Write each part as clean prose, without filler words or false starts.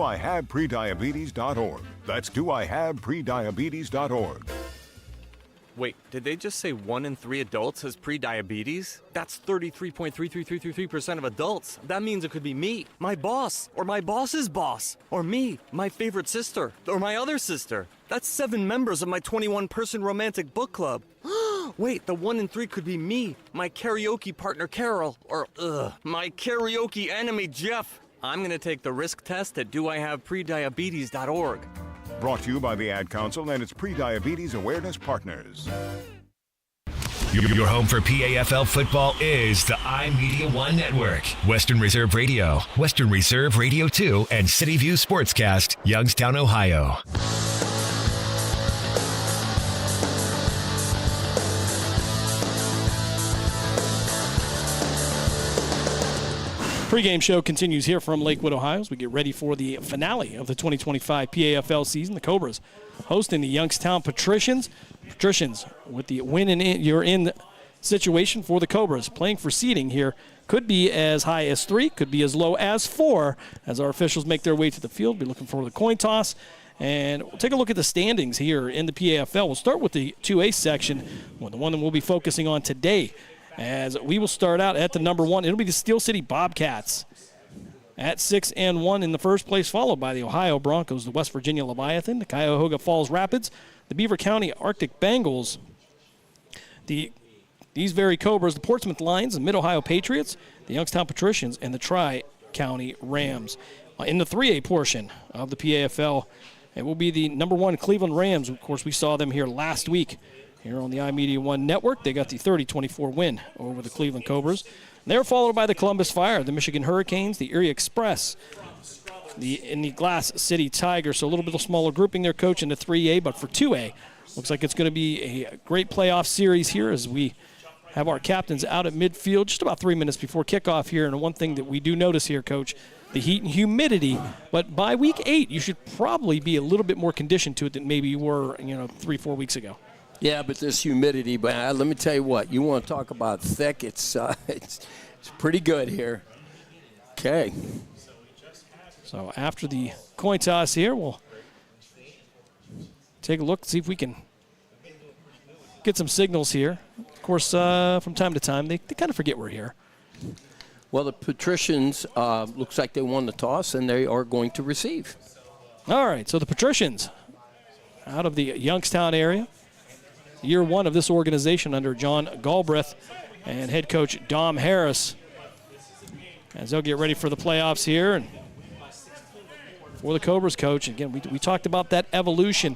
doihaveprediabetes.org. That's doihaveprediabetes.org. Wait, did they just say 1 in 3 adults has prediabetes? That's 33.33333% of adults. That means it could be me, my boss, or my boss's boss, or me, my favorite sister, or my other sister. That's 7 members of my 21-person romantic book club. Wait, the 1 in 3 could be me, my karaoke partner Carol, or my karaoke enemy Jeff. I'm gonna take the risk test at doihaveprediabetes.org. Brought to you by the Ad Council and its pre-diabetes awareness partners. Your home for PAFL football is the iMedia One Network. Western Reserve Radio, Western Reserve Radio 2, and City View Sportscast, Youngstown, Ohio. Pre-game show continues here from Lakewood, Ohio, as we get ready for the finale of the 2025 PAFL season. The Cobras hosting the Youngstown Patricians. Patricians with the win and you're in situation for the Cobras. Playing for seeding here could be as high as 3, could be as low as 4, as our officials make their way to the field. Be looking for the coin toss. And we'll take a look at the standings here in the PAFL. We'll start with the 2A section, the one that we'll be focusing on today. As we will start out at the number 1, it'll be the Steel City Bobcats at 6-1 in the first place, followed by the Ohio Broncos, the West Virginia Leviathan, the Cuyahoga Falls Rapids, the Beaver County Arctic Bengals, these very Cobras, the Portsmouth Lions, the Mid-Ohio Patriots, the Youngstown Patricians, and the Tri-County Rams. In the 3A portion of the PAFL, it will be the number 1 Cleveland Rams. Of course, we saw them here last week. Here on the iMedia One Network, they got the 30-24 win over the Cleveland Cobras. They're followed by the Columbus Fire, the Michigan Hurricanes, the Erie Express, the Glass City Tigers. So a little bit of smaller grouping there, Coach, in the 3A. But for 2A, looks like it's going to be a great playoff series here as we have our captains out at midfield just about 3 minutes before kickoff here. And one thing that we do notice here, Coach, the heat and humidity. But by week 8, you should probably be a little bit more conditioned to it than maybe you were, 3-4 weeks ago. Yeah, but this humidity, but let me tell you what, you want to talk about thick, it's pretty good here. Okay. So after the coin toss here, we'll take a look, see if we can get some signals here. Of course, from time to time, they kind of forget we're here. Well, the Patricians looks like they won the toss, and they are going to receive. All right, so the Patricians out of the Youngstown area. Year 1 of this organization under John Galbraith and head coach Dom Harris, as they'll get ready for the playoffs here. And for the Cobras, coach, again, we talked about that evolution.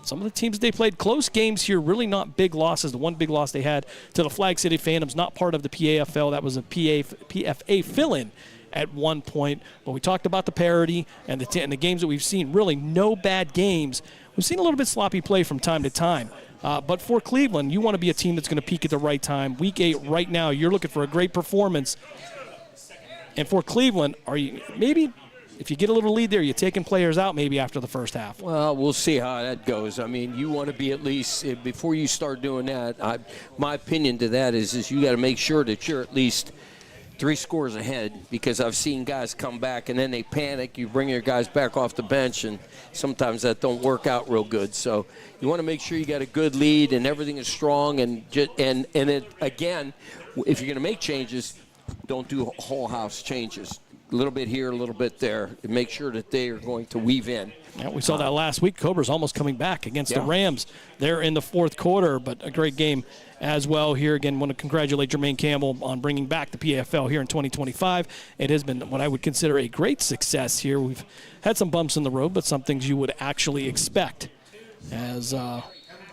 Some of the teams they played close games here, really not big losses. The one big loss they had to the Flag City Phantoms, not part of the PAFL. That was a PFA fill-in at one point. But we talked about the parity and the games that we've seen. Really no bad games. We've seen a little bit sloppy play from time to time. But for Cleveland, you want to be a team that's going to peak at the right time. Week 8 right now, you're looking for a great performance. And for Cleveland, are you maybe if you get a little lead there, you're taking players out maybe after the first half? Well, we'll see how that goes. I mean, you want to be at least, before you start doing that, my opinion to that is you got to make sure that you're at least 3 scores ahead, because I've seen guys come back and then they panic. You bring your guys back off the bench, and sometimes that don't work out real good. So you want to make sure you got a good lead and everything is strong. And it, again, if you're going to make changes, don't do whole house changes. A little bit here, a little bit there, and make sure that they are going to weave in. Yeah, we saw that last week. Cobras almost coming back against the Rams there in the fourth quarter, but a great game as well here. Again, want to congratulate Jermaine Campbell on bringing back the PAFL here in 2025. It has been what I would consider a great success here. We've had some bumps in the road, but some things you would actually expect as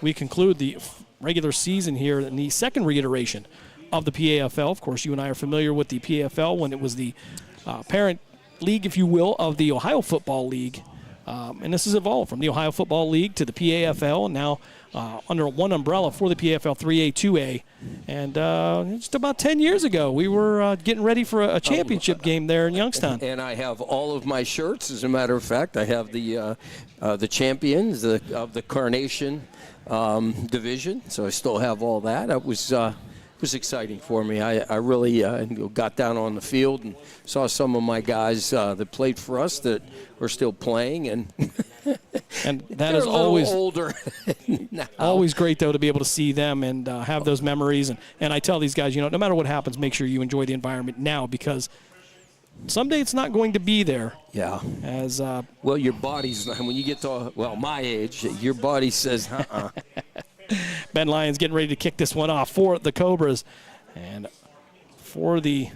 we conclude the regular season here in the second reiteration of the PAFL. Of course, you and I are familiar with the PAFL when it was the parent league, if you will, of the Ohio Football League. And this has evolved from the Ohio Football League to the PAFL, and now under one umbrella for the PAFL 3A, 2A. And just about 10 years ago, we were getting ready for a championship game there in Youngstown. And I have all of my shirts, as a matter of fact. I have the champions of the Carnation division, so I still have all that. It was was exciting for me. I really got down on the field and saw some of my guys that played for us that are still playing, and that is always older. Always great though to be able to see them and have those memories. And I tell these guys, no matter what happens, make sure you enjoy the environment now, because someday it's not going to be there. Yeah. As well, your body's, when you get to my age, your body says, Ben Lyons getting ready to kick this one off for the Cobras. And for the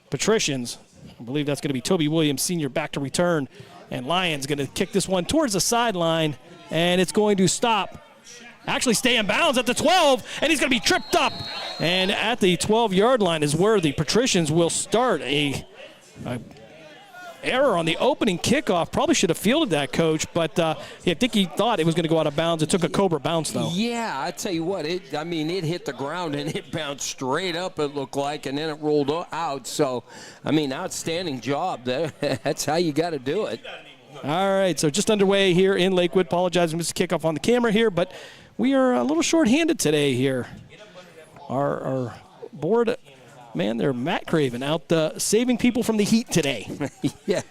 Patricians, I believe that's going to be Toby Williams Sr. back to return. And Lyons going to kick this one towards the sideline, and it's going to stop. Actually stay in bounds at the 12, and he's going to be tripped up. And at the 12-yard line is where the Patricians will start a error on the opening kickoff. Probably should have fielded that, Coach, but I think he thought it was going to go out of bounds. It took a Cobra bounce, though. Yeah, I tell you what, it hit the ground and it bounced straight up, it looked like, and then it rolled out. So, outstanding job there. That's how you got to do it. All right, so just underway here in Lakewood. Apologize, we missed the kickoff on the camera here, but we are a little short-handed today here. Our board man there, Matt Craven, out saving people from the heat today. Yeah.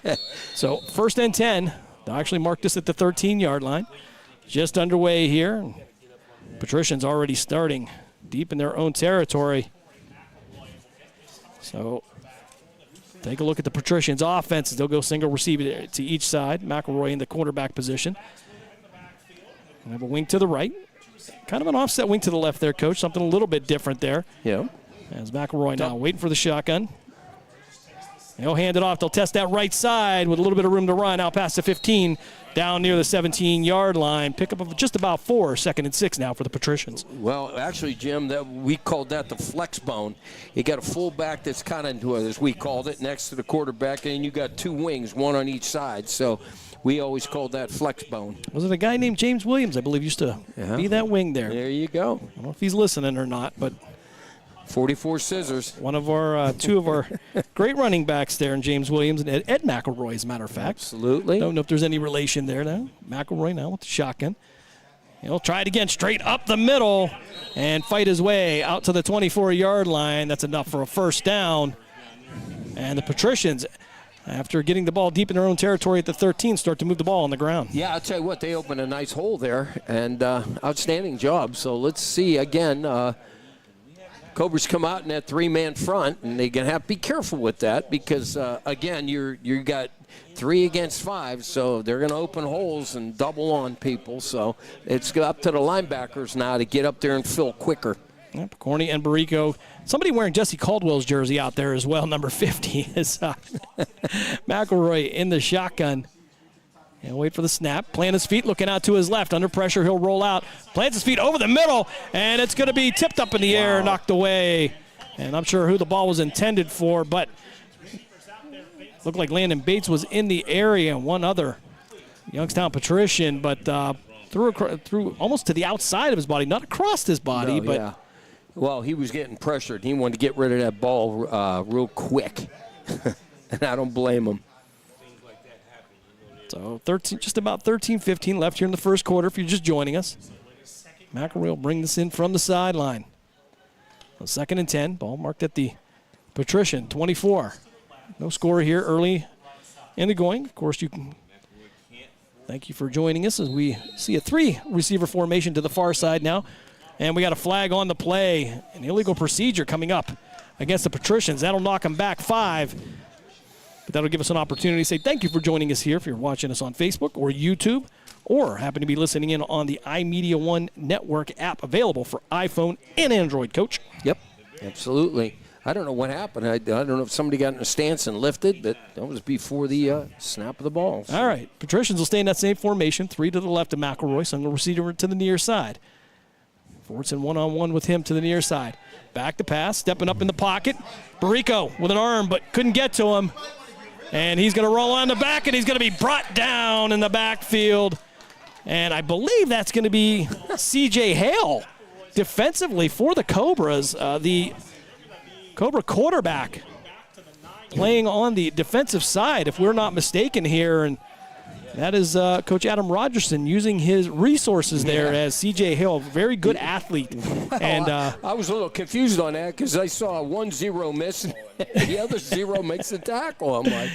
So 1st and 10. They'll actually mark this at the 13-yard line. Just underway here. Patricians already starting deep in their own territory. So take a look at the Patricians' offense. They'll go single receiver to each side. McElroy in the cornerback position. We have a wing to the right. Kind of an offset wing to the left there, Coach. Something a little bit different there. Yeah. As McElroy now waiting for the shotgun. They'll hand it off. They'll test that right side with a little bit of room to run. Out past the 15, down near the 17-yard line. Pickup of just about 4, 2nd and 6 now for the Patricians. Well, actually, Jim, we called that the flex bone. You got a fullback that's kind of, as we called it, next to the quarterback, and you got 2 wings, 1 on each side. So we always called that flex bone. Was it a guy named James Williams, I believe, used to be that wing there? There you go. I don't know if he's listening or not, but 44 scissors. One of our 2 of our great running backs there, in James Williams and Ed McElroy, as a matter of fact. Absolutely. Don't know if there's any relation there now. McElroy now with the shotgun. He'll try it again, straight up the middle, and fight his way out to the 24-yard line. That's enough for a 1st down. And the Patricians, after getting the ball deep in their own territory at the 13, start to move the ball on the ground. Yeah, I'll tell you what, they opened a nice hole there, and outstanding job. So let's see again. Cobras come out in that 3-man front, and they're going to have to be careful with that because, again, you got 3 against 5, so they're going to open holes and double on people. So it's up to the linebackers now to get up there and fill quicker. Yep, Corney and Barrico. Somebody wearing Jesse Caldwell's jersey out there as well, number 50, is McElroy in the shotgun. And wait for the snap. Plant his feet, looking out to his left. Under pressure, he'll roll out. Plants his feet over the middle, and it's going to be tipped up in the air, knocked away. And I'm sure who the ball was intended for, but looked like Landon Bates was in the area, and one other Youngstown Patrician, but threw almost to the outside of his body, not across his body. No, yeah. Well, he was getting pressured. He wanted to get rid of that ball real quick, and I don't blame him. So just about 13-15 left here in the first quarter if you're just joining us. McElroy will bring this in from the sideline. 2nd and 10, ball marked at the Patrician, 24. No score here early in the going. Of course, thank you for joining us as we see a 3-receiver formation to the far side now. And we got a flag on the play. An illegal procedure coming up against the Patricians. That'll knock them back 5. But that'll give us an opportunity to say thank you for joining us here if you're watching us on Facebook or YouTube or happen to be listening in on the iMedia One Network app available for iPhone and Android, Coach. Yep, absolutely. I don't know what happened. I don't know if somebody got in a stance and lifted, but that was before the snap of the ball. So. All right. Patricians will stay in that same formation. 3 to the left of McElroy, single receiver to the near side. Fortson one-on-one with him to the near side. Back to pass, stepping up in the pocket. Barrico with an arm, but couldn't get to him. And he's going to roll on the back, and he's going to be brought down in the backfield. And I believe that's going to be C.J. Hale defensively for the Cobras. The Cobra quarterback playing on the defensive side, if we're not mistaken here. And That is Coach Adam Rogerson using his resources there as C.J. Hill, very good athlete. And I was a little confused on that because I saw a 1-0 miss and the other 0 makes the tackle. I'm like,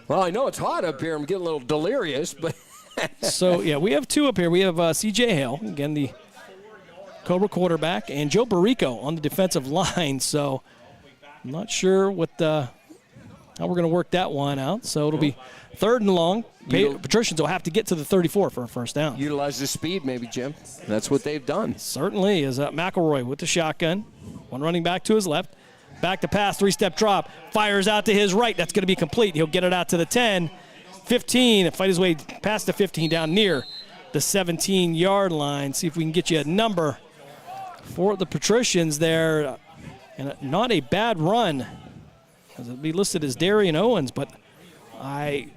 well, I know it's hot up here. I'm getting a little delirious, but. So, yeah, we have 2 up here. We have C.J. Hill, again, the Cobra quarterback, and Joe Barrico on the defensive line. So I'm not sure what how we're going to work that one out. So it'll be 3rd and long. Patricians will have to get to the 34 for a first down. Utilize the speed, maybe, Jim. That's what they've done. Certainly is McElroy with the shotgun. One running back to his left. Back to pass, 3-step drop. Fires out to his right. That's going to be complete. He'll get it out to the 10, 15, and fight his way past the 15 down near the 17-yard line. See if we can get you a number for the Patricians there. And not a bad run. It'll be listed as Darian Owens, but I'm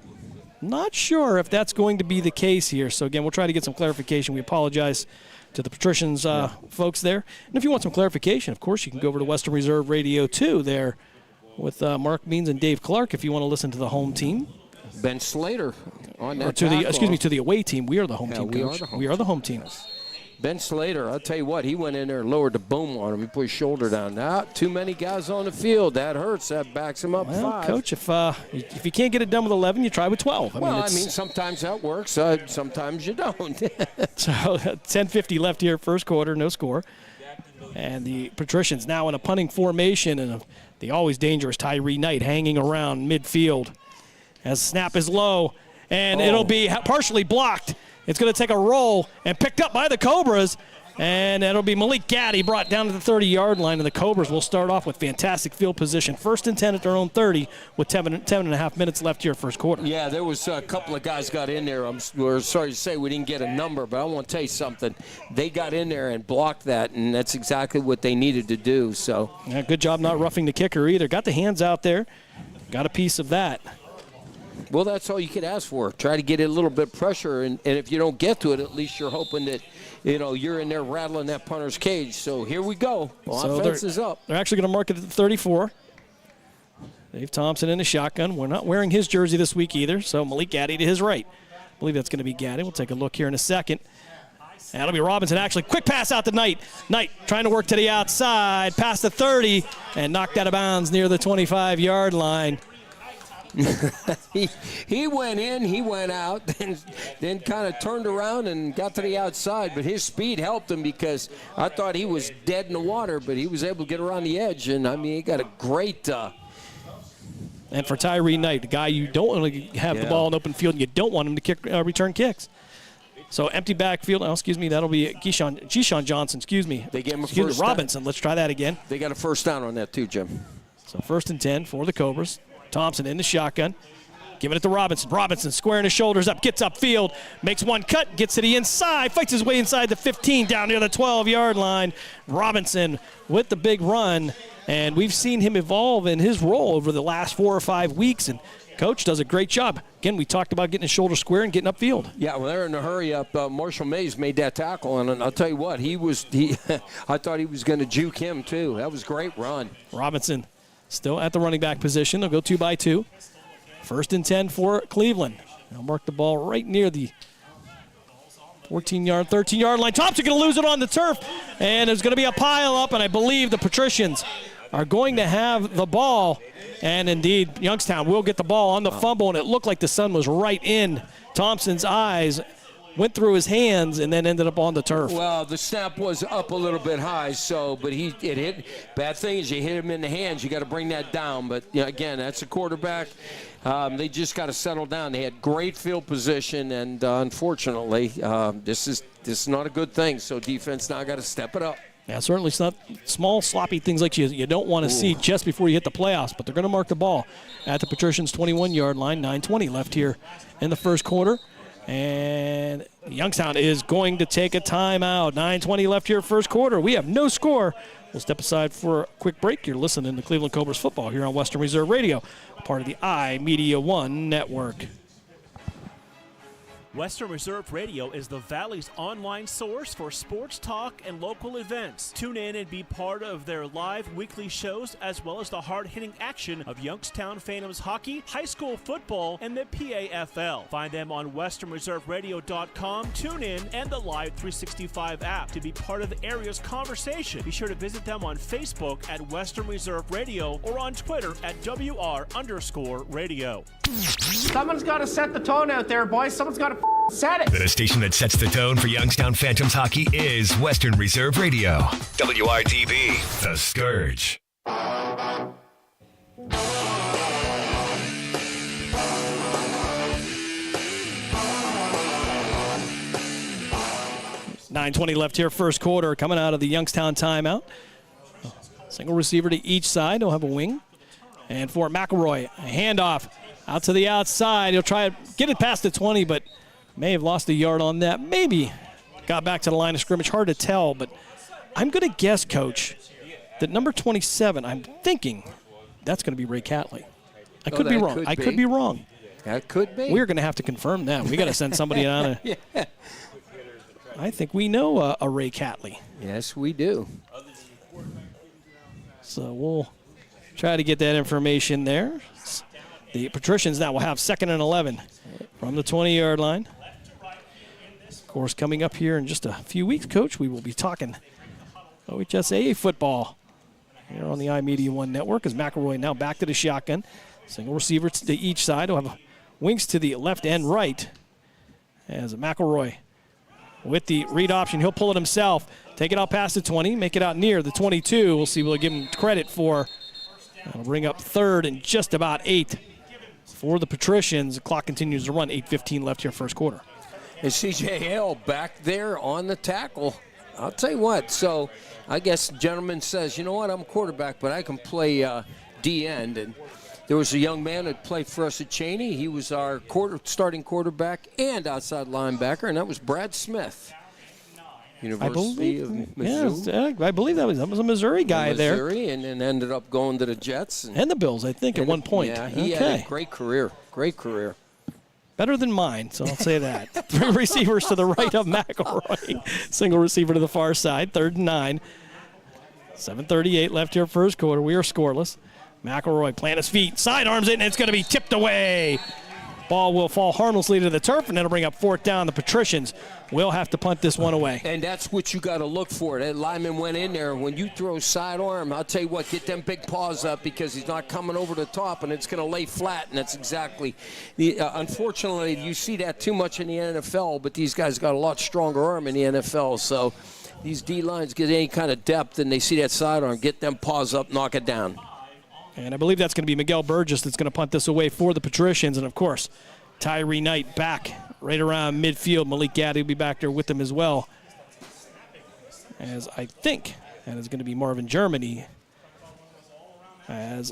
not sure if that's going to be the case here. So, again, we'll try to get some clarification. We apologize to the Patricians folks there. And if you want some clarification, of course, you can go over to Western Reserve Radio 2 there with Mark Means and Dave Clark if you want to listen to the home team. Ben Slater on that. Or to the away team. We are the home team, Coach. We are the home team. Ben Slater, I'll tell you what, he went in there and lowered the boom on him. He put his shoulder down. Now, too many guys on the field. That hurts. That backs him up 5. Coach, if you can't get it done with 11, you try with 12. I mean, sometimes that works. Sometimes you don't. So 10:50 left here, first quarter, no score. And the Patricians now in a punting formation, and the always dangerous Tyree Knight hanging around midfield. As snap is low, and it'll be partially blocked. It's going to take a roll and picked up by the Cobras, and it'll be Malik Gaddy brought down to the 30-yard line, and the Cobras will start off with fantastic field position. 1st and 10 at their own 30 with 10 and a half minutes left here first quarter. Yeah, there was a couple of guys got in there. We're sorry to say we didn't get a number, but I want to tell you something. They got in there and blocked that, and that's exactly what they needed to do. So yeah, good job not roughing the kicker either. Got the hands out there, got a piece of that. Well, that's all you could ask for. Try to get a little bit of pressure, and if you don't get to it, at least you're hoping that, you're in there rattling that punter's cage. So here we go. Offense is up. They're actually going to mark it at the 34. Dave Thompson in the shotgun. We're not wearing his jersey this week either, so Malik Gaddy to his right. I believe that's going to be Gaddy. We'll take a look here in a second. That'll be Robinson actually. Quick pass out to Knight. Knight trying to work to the outside, past the 30, and knocked out of bounds near the 25-yard line. he went in, he went out, then kind of turned around and got to the outside. But his speed helped him because I thought he was dead in the water, but he was able to get around the edge. And, I mean, he got a great and for Tyree Knight, the guy you don't want to have the ball in open field, and you don't want him to return kicks. So empty backfield. Oh, excuse me. That'll be Keyshawn Johnson. Excuse me. They gave him a first down. Robinson. Let's try that again. They got a first down on that too, Jim. So 1st and 10 for the Cobras. Thompson in the shotgun. Giving it to Robinson. Robinson squaring his shoulders up, gets upfield, makes one cut, gets to the inside, fights his way inside the 15 down near the 12-yard line. Robinson with the big run, and we've seen him evolve in his role over the last 4 or 5 weeks, and Coach does a great job. Again, we talked about getting his shoulder square and getting upfield. Yeah, well, they're in a hurry up. Marshall Mays made that tackle, and I'll tell you what, I thought he was going to juke him too. That was a great run. Robinson still at the running back position. They'll go 2 by 2. 1st and 10 for Cleveland. They'll mark the ball right near the 14-yard, 13-yard line. Thompson going to lose it on the turf, and there's going to be a pile up, and I believe the Patricians are going to have the ball. And indeed, Youngstown will get the ball on the fumble, and it looked like the sun was right in Thompson's eyes, went through his hands, and then ended up on the turf. Well, the snap was up a little bit high, but it hit. Bad thing is you hit him in the hands. You got to bring that down. But again, that's a quarterback. They just got to settle down. They had great field position, and unfortunately, this is not a good thing. So defense now got to step it up. Yeah, certainly it's not small, sloppy things like you don't want to see just before you hit the playoffs, but they're going to mark the ball at the Patricians' 21-yard line. 9:20 left here in the first quarter. And Youngstown is going to take a timeout. 9:20 left here first quarter. We have no score. We'll step aside for a quick break. You're listening to Cleveland Cobras football here on Western Reserve Radio, part of the iMedia One network. Western Reserve Radio is the Valley's online source for sports talk and local events. Tune in and be part of their live weekly shows, as well as the hard-hitting action of Youngstown Phantoms hockey, high school football, and the PAFL. Find them on westernreserveradio.com, tune in, and the Live 365 app to be part of the area's conversation. Be sure to visit them on Facebook at Western Reserve Radio or on Twitter at WR_radio. Someone's got to set the tone out there, boys. Someone's got to set it. The station that sets the tone for Youngstown Phantoms hockey is Western Reserve Radio. WRTV, The Scourge. 9:20 left here, first quarter, coming out of the Youngstown timeout. Single receiver to each side. He'll have a wing. And for McElroy, a handoff out to the outside. He'll try to get it past the 20, but may have lost a yard on that. Maybe got back to the line of scrimmage. Hard to tell, but I'm going to guess, Coach, that number 27, I'm thinking that's going to be Ray Catley. I could be wrong. I could be wrong. That could be. We're going to have to confirm that. We got to send somebody on. Yeah. I think we know a Ray Catley. Yes, we do. So we'll try to get that information there. The Patricians now will have 2nd and 11 from the 20-yard line. Of course, coming up here in just a few weeks, Coach, we will be talking OHSAA football here on the iMedia One Network as McElroy now back to the shotgun. Single receiver to each side. He'll have wings to the left and right as McElroy with the read option. He'll pull it himself. Take it out past the 20, make it out near the 22. We'll see. We'll give him credit for. That'll bring up 3rd and just about 8 for the Patricians. The clock continues to run. 8:15 left here, first quarter. And C.J. Hale back there on the tackle. I'll tell you what. So I guess the gentleman says, you know what, I'm a quarterback, but I can play D-end. And there was a young man that played for us at Cheney. He was our starting quarterback and outside linebacker, and that was Brad Smith. University of Missouri. Yes, I believe that was a Missouri guy there. And then ended up going to the Jets. And the Bills, I think, at one point. Yeah, he had a great career. Great career. Better than mine, so I'll say that. 3 receivers to the right of McElroy. Single receiver to the far side, 3rd and 9. 7:38 left here, first quarter. We are scoreless. McElroy plant his feet, sidearms it, and it's going to be tipped away. Ball will fall harmlessly to the turf, and that'll bring up 4th down. The Patricians will have to punt this one away. And that's what you got to look for. That lineman went in there. When you throw sidearm, I'll tell you what, get them big paws up because he's not coming over the top, and it's going to lay flat, and that's exactly unfortunately, you see that too much in the NFL, but these guys got a lot stronger arm in the NFL, so these D-lines get any kind of depth, and they see that sidearm, get them paws up, knock it down. And I believe that's going to be Miguel Burgess that's going to punt this away for the Patricians. And, of course, Tyree Knight back right around midfield. Malik Gaddy will be back there with them as well. As I think that is going to be Marvin Germany. As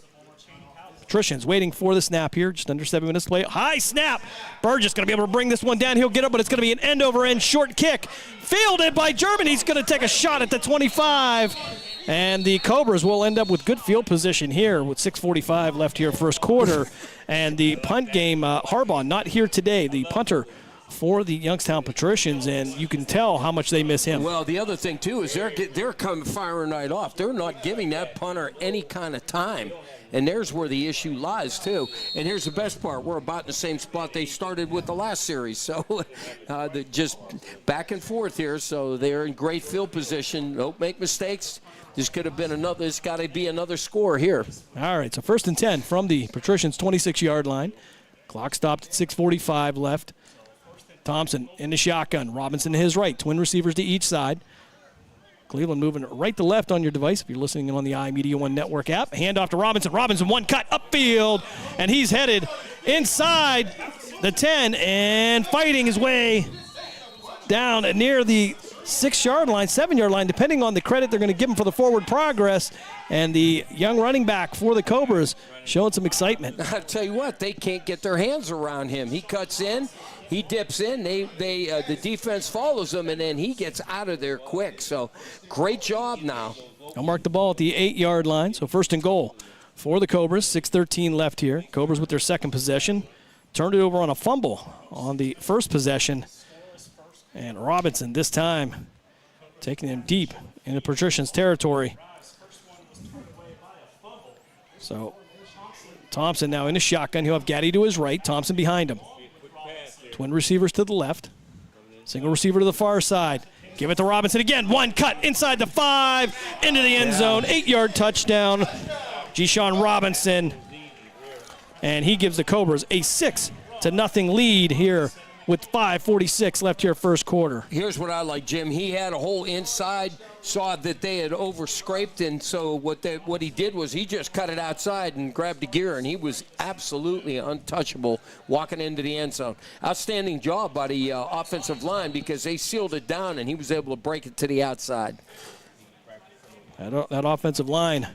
Patricians waiting for the snap here. Just under 7 minutes to play. High snap. Burgess going to be able to bring this one down. He'll get up, but it's going to be an end-over-end short kick. Fielded by Germany. He's going to take a shot at the 25. And the Cobras will end up with good field position here with 6:45 left here, first quarter. And the punt game, Harbaugh not here today, the punter for the Youngstown Patricians, and you can tell how much they miss him. Well, the other thing, too, is they're coming firing right off. They're not giving that punter any kind of time. And there's where the issue lies, too. And here's the best part. We're about in the same spot they started with the last series. So just back and forth here. So they're in great field position. Don't make mistakes. This could have been another. There's got to be another score here. All right, so 1st and 10 from the Patricians' 26-yard line. Clock stopped at 6:45 left. Thompson in the shotgun. Robinson to his right. Twin receivers to each side. Cleveland moving right to left on your device if you're listening on the iMedia One Network app. Handoff to Robinson. Robinson, one cut upfield, and he's headed inside the 10 and fighting his way down near the 6-yard line, 7-yard line, depending on the credit they're going to give him for the forward progress. And the young running back for the Cobras showing some excitement. I'll tell you what, they can't get their hands around him. He cuts in, he dips in, the defense follows him, and then he gets out of there quick. So great job now. I'll mark the ball at the 8-yard line, so 1st and goal for the Cobras. 6:13 left here. Cobras with their second possession. turned it over on a fumble on the first possession. And Robinson this time taking him deep into Patricians territory. So Thompson now in a shotgun. He'll have Gaddy to his right, Thompson behind him. Twin receivers to the left. Single receiver to the far side. Give it to Robinson again. One cut inside the 5, into the end zone. 8-yard touchdown. Jishawn Robinson. And he gives the Cobras a 6-0 lead here with 5:46 left here first quarter. Here's what I like, Jim. He had a hole inside, saw that they had over-scraped, and so what he did was he just cut it outside and grabbed the gear, and he was absolutely untouchable walking into the end zone. Outstanding job by the offensive line because they sealed it down, and he was able to break it to the outside. That offensive line.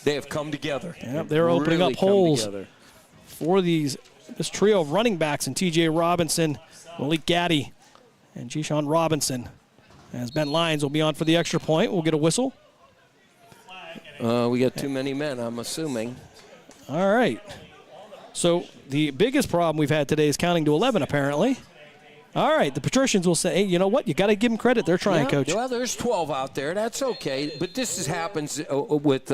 They have come together. Yep, they're opening up holes for this trio of running backs in T.J. Robinson, Malik Gaddy, and Jishawn Robinson. As Ben Lyons will be on for the extra point. We'll get a whistle. We got too many men, I'm assuming. All right. So the biggest problem we've had today is counting to 11, apparently. All right, the Patricians will say, hey, you know what? You got to give them credit. They're trying, Coach. Well, there's 12 out there. That's okay. But this happens with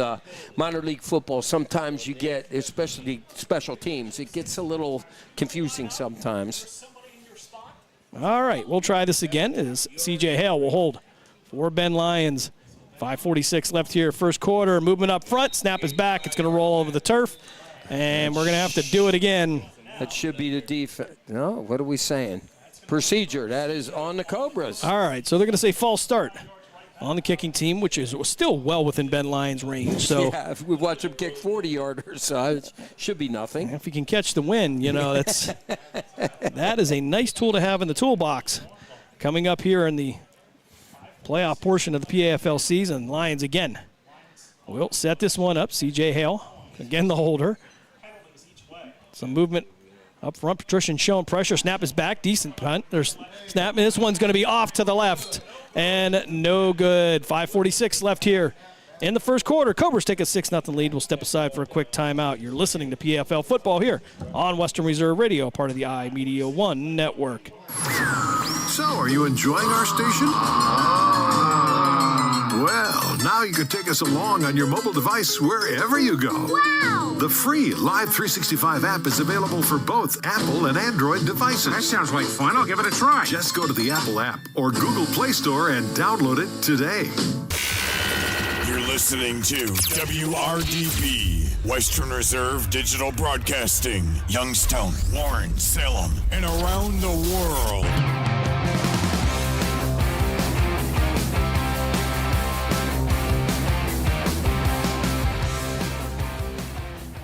minor league football. Sometimes you get, especially special teams, it gets a little confusing sometimes. All right, we'll try this again. As C.J. Hale will hold for Ben Lyons. 5:46 left here, first quarter. Movement up front. Snap is back. It's going to roll over the turf. And we're going to have to do it again. That should be the defense. No, what are we saying? Procedure, that is on the Cobras. All right, so they're going to say false start on the kicking team, which is still well within Ben Lyons' range. So yeah, if we watch him kick 40-yarders, so it should be nothing. If he can catch the win, that is a nice tool to have in the toolbox. Coming up here in the playoff portion of the PAFL season, Lions again will set this one up. C.J. Hale, again the holder. Some movement up front. Patrician showing pressure. Snap is back. Decent punt. There's snap. And this one's going to be off to the left. And no good. 5:46 left here in the first quarter. Cobras take a 6-0 lead. We'll step aside for a quick timeout. You're listening to PFL Football here on Western Reserve Radio, part of the iMedia One network. So, are you enjoying our station? Well, now you can take us along on your mobile device wherever you go. Wow! The free Live 365 app is available for both Apple and Android devices. That sounds like fun. I'll give it a try. Just go to the Apple app or Google Play Store and download it today. You're listening to WRDB, Western Reserve Digital Broadcasting, Youngstown, Warren, Salem, and around the world.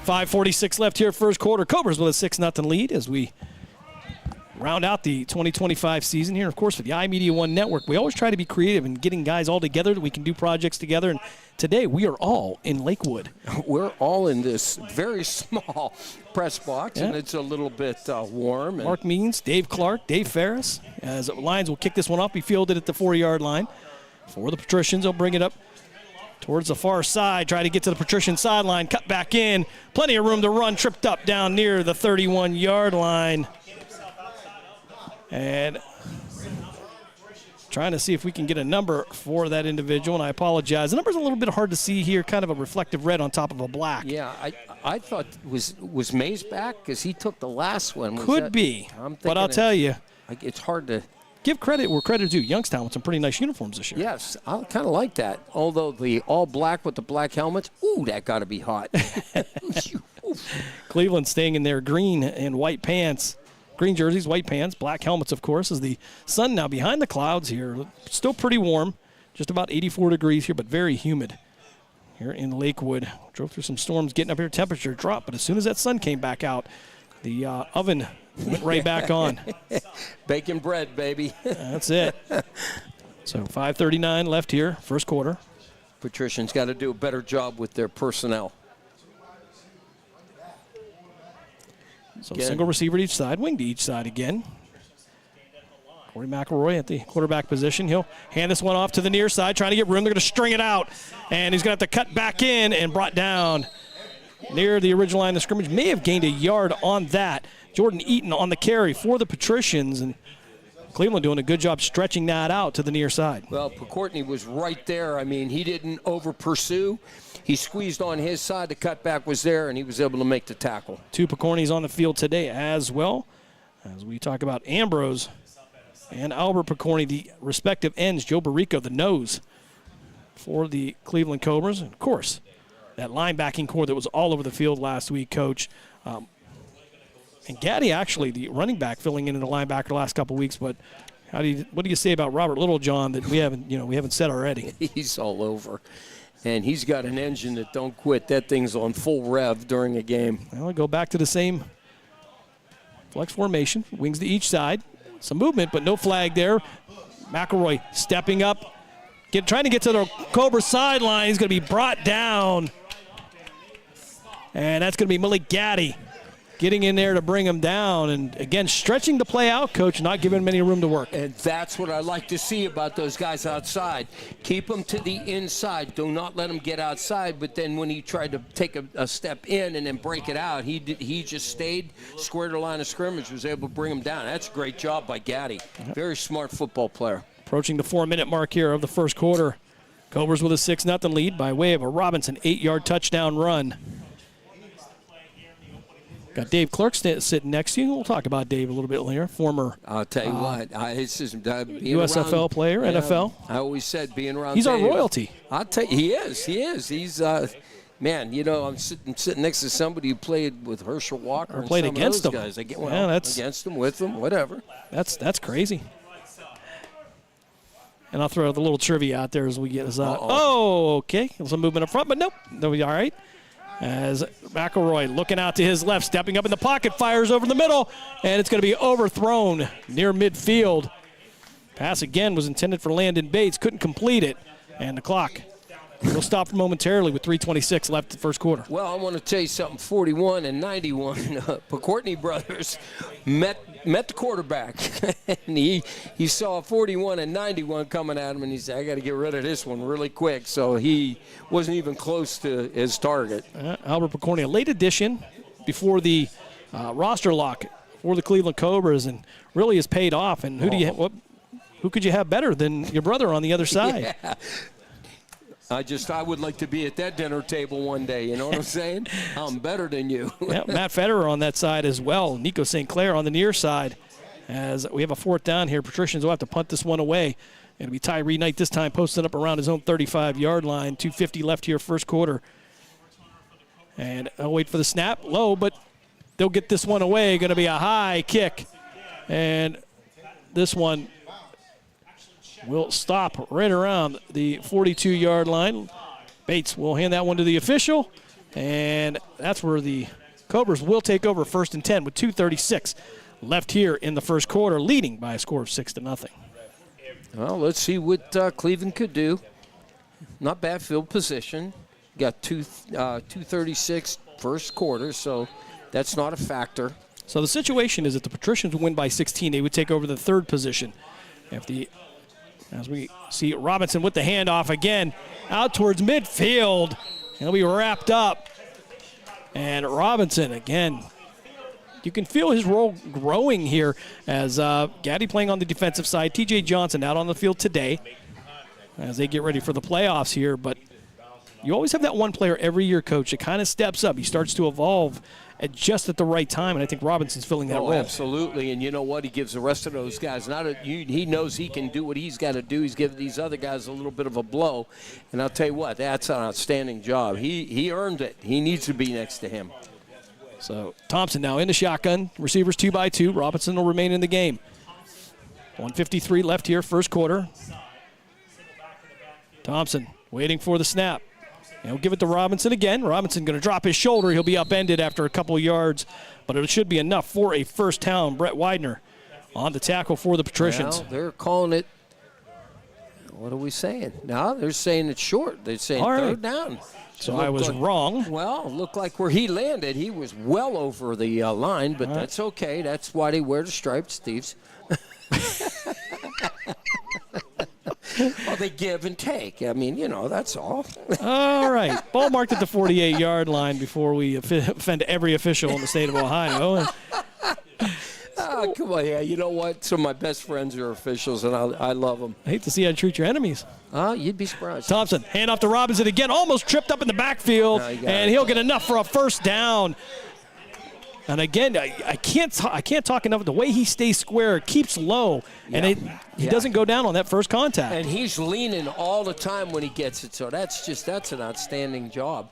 5:46 left here, first quarter. Cobras with a 6-0 lead as we round out the 2025 season here. Of course, for the iMedia One network, we always try to be creative in getting guys all together that we can do projects together. And today, we are all in Lakewood. We're all in this very small press box, and it's a little bit warm. And Mark Means, Dave Clark, Dave Ferris. As Lions will kick this one off, be fielded at the 4-yard line. For the Patricians, they'll bring it up towards the far side, try to get to the Patrician sideline, cut back in. Plenty of room to run, tripped up down near the 31-yard line. And trying to see if we can get a number for that individual, and I apologize. The number's a little bit hard to see here, kind of a reflective red on top of a black. Yeah, I thought, was Mays back? Because he took the last one. Could be, but I'll tell you. It's hard to give credit where credit is due. Youngstown with some pretty nice uniforms this year. Yes, I kind of like that. Although the all black with the black helmets, ooh, that got to be hot. Cleveland staying in their green and white pants. Green jerseys, white pants, black helmets, of course, as the sun now behind the clouds here. Still pretty warm, just about 84 degrees here, but very humid here in Lakewood. Drove through some storms getting up here. Temperature dropped, but as soon as that sun came back out, the oven went right back on. Bacon bread, baby. That's it. So 5:39 left here, first quarter. Patricians got to do a better job with their personnel. So single receiver to each side, wing to each side again. Corey McElroy at the quarterback position. He'll hand this one off to the near side, trying to get room. They're going to string it out, and he's going to have to cut back in and brought down near the original line of scrimmage. May have gained a yard on that. Jordan Eaton on the carry for the Patricians, and Cleveland doing a good job stretching that out to the near side. Well, Courtney was right there. I mean, he didn't over-pursue. He squeezed on his side. The cutback was there, and he was able to make the tackle. 2 Picornis on the field today as well. As we talk about Ambrose and Albert Picorni, the respective ends. Joe Barrico, the nose for the Cleveland Cobras. And, of course, that linebacking core that was all over the field last week, Coach. And Gaddy, actually, the running back, filling in the linebacker the last couple weeks. But what do you say about Robert Littlejohn that we haven't said already? He's all over, and he's got an engine that don't quit. That thing's on full rev during a game. Well, I go back to the same flex formation, wings to each side, some movement, but no flag there. McElroy stepping up, trying to get to the Cobra sideline. He's going to be brought down, and that's going to be Malik Gaddy getting in there to bring him down, and again, stretching the play out, Coach, not giving him any room to work. And that's what I like to see about those guys outside. Keep them to the inside. Do not let them get outside, but then when he tried to take a step in and then break it out, he just stayed, squared the line of scrimmage, was able to bring him down. That's a great job by Gaddy. Very smart football player. Approaching the 4-minute mark here of the first quarter. Cobras with a 6-0 lead by way of a Robinson 8-yard touchdown run. Got Dave Clark sitting next to you. We'll talk about Dave a little bit later. Former I'll tell you what, USFL player, NFL. I always said being around He's Dave, our royalty. I'll tell you, he is. He's, man, I'm sitting next to somebody who played with Herschel Walker or played against him. Guys. Against him, with him, whatever. That's crazy. And I'll throw the little trivia out there as we get this out. Oh, okay. Some movement up front, but nope. They'll be all right. As McElroy looking out to his left, stepping up in the pocket, fires over the middle, and it's going to be overthrown near midfield. Pass again was intended for Landon Bates, couldn't complete it, and the clock will stop momentarily with 3:26 left in the first quarter. Well, I want to tell you something. 41 and 91, Courtney brothers met the quarterback, and he saw 41 and 91 coming at him, and he said, I got to get rid of this one really quick. So he wasn't even close to his target. Albert Picorni, a late addition before the roster lock for the Cleveland Cobras, and really has paid off. And who could you have better than your brother on the other side? Yeah. I would like to be at that dinner table one day, you know what I'm saying? I'm better than you. Yeah, Matt Federer on that side as well. Nico St. Clair on the near side. As we have a 4th down here, Patricians will have to punt this one away. It'll be Tyree Knight this time posted up around his own 35-yard line. 2:50 left here, first quarter. And I'll wait for the snap. Low, but they'll get this one away. Going to be a high kick. And this one will stop right around the 42-yard line. Bates will hand that one to the official, and that's where the Cobras will take over 1st and 10 with 2:36 left here in the first quarter, leading by a score of 6-0. Well, let's see what Cleveland could do. Not bad field position. Got 2:36 first quarter, so that's not a factor. So the situation is that the Patricians win by 16. They would take over the 3rd position. As we see Robinson with the handoff again, out towards midfield. He'll be wrapped up. And Robinson, again, you can feel his role growing here as Gaddy playing on the defensive side. TJ Johnson out on the field today as they get ready for the playoffs here. But you always have that one player every year, Coach, that kind of steps up. He starts to evolve just at the right time, and I think Robinson's filling that role. Absolutely, and you know what? He gives the rest of those guys, he knows he can do what he's got to do. He's giving these other guys a little bit of a blow, and I'll tell you what, that's an outstanding job. He earned it. He needs to be next to him. So Thompson now in the shotgun. Receivers 2x2. Robinson will remain in the game. 1:53 left here, first quarter. Thompson waiting for the snap. He'll give it to Robinson again. Robinson going to drop his shoulder. He'll be upended after a couple of yards, but it should be enough for a first down. Brett Widener on the tackle for the Patricians. Well, they're calling it, what are we saying? No, they're saying it's short. They're saying third down. So I was wrong. Well, looked like where he landed, he was well over the line, but that's okay. That's why they wear the stripes, Steves. Well, they give and take. I mean, that's all. All right. Ball marked at the 48-yard line before we offend every official in the state of Ohio. Oh, come on. Yeah, you know what? Some of my best friends are officials, and I love them. I hate to see how you treat your enemies. You'd be surprised. Thompson, hand off to Robinson again, almost tripped up in the backfield, and he'll get enough for a first down. And again, I can't talk enough. The way he stays square, keeps low, and he doesn't go down on that first contact. And he's leaning all the time when he gets it, so that's an outstanding job.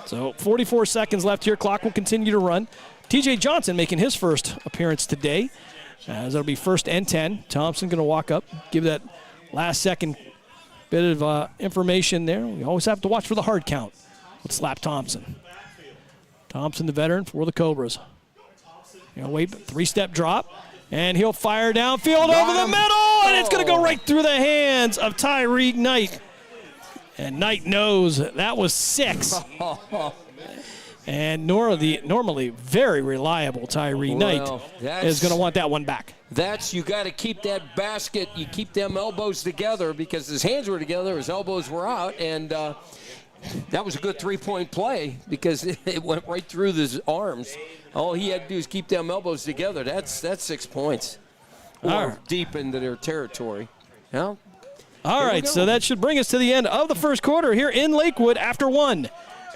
So 44 seconds left here. Clock will continue to run. TJ Johnson making his first appearance today, as it'll be 1st and 10. Thompson going to walk up, give that last second bit of information there. We always have to watch for the hard count. Let's slap Thompson. Thompson, the veteran for the Cobras. Wait, 3-step drop, and he'll fire downfield over the middle, and it's going to go right through the hands of Tyreek Knight. And Knight knows that was 6. And normally very reliable Tyree Knight is going to want that one back. You got to keep that basket. You keep them elbows together because his hands were together, his elbows were out, and that was a good 3-point play because it went right through his arms. All he had to do is keep them elbows together. That's 6 points. Or deep into their territory. All right, so that should bring us to the end of the first quarter here in Lakewood after 1.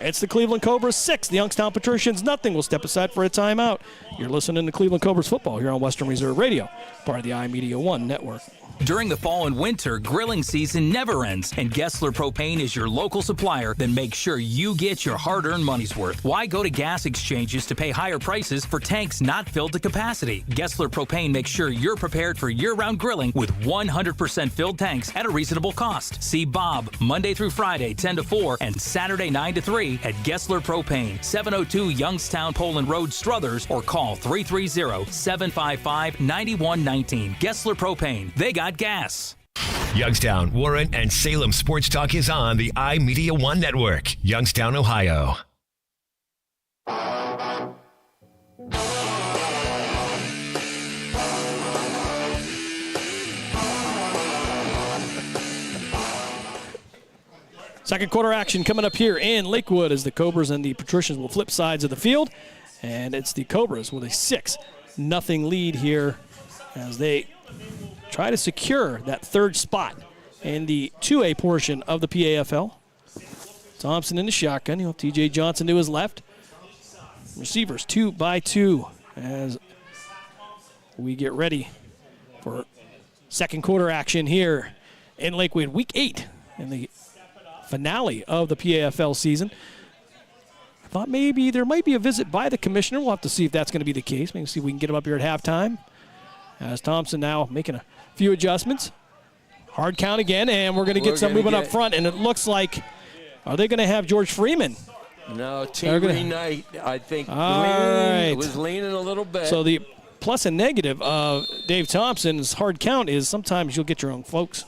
It's the Cleveland Cobras 6, the Youngstown Patricians nothing. We'll step aside for a timeout. You're listening to Cleveland Cobras football here on Western Reserve Radio, part of the iMedia One network. During the fall and winter, grilling season never ends, and Gessler Propane is your local supplier that makes sure you get your hard-earned money's worth. Why go to gas exchanges to pay higher prices for tanks not filled to capacity? Gessler Propane makes sure you're prepared for year-round grilling with 100% filled tanks at a reasonable cost. See Bob Monday through Friday, 10 to 4, and Saturday, 9 to 3 at Gessler Propane, 702 Youngstown Poland Road, Struthers, or call 330-755-9119. Gessler Propane. They got gas. Youngstown, Warren, and Salem Sports Talk is on the iMedia One Network, Youngstown, Ohio. Second quarter action coming up here in Lakewood as the Cobras and the Patricians will flip sides of the field. And it's the Cobras with a 6-0 lead here as they try to secure that third spot in the 2A portion of the PAFL. Thompson in the shotgun. He'll have TJ Johnson to his left. Receivers 2 by 2 as we get ready for second quarter action here in Lakewood. Week 8 in the finale of the PAFL season. I thought maybe there might be a visit by the commissioner. We'll have to see if that's going to be the case. Maybe see if we can get him up here at halftime. As Thompson now making a few adjustments. Hard count again, and we're going to get some movement up front. And it looks like, are they going to have George Freeman? No, T.R. Knight, I think, was leaning a little bit. So the plus and negative of Dave Thompson's hard count is sometimes you'll get your own folks.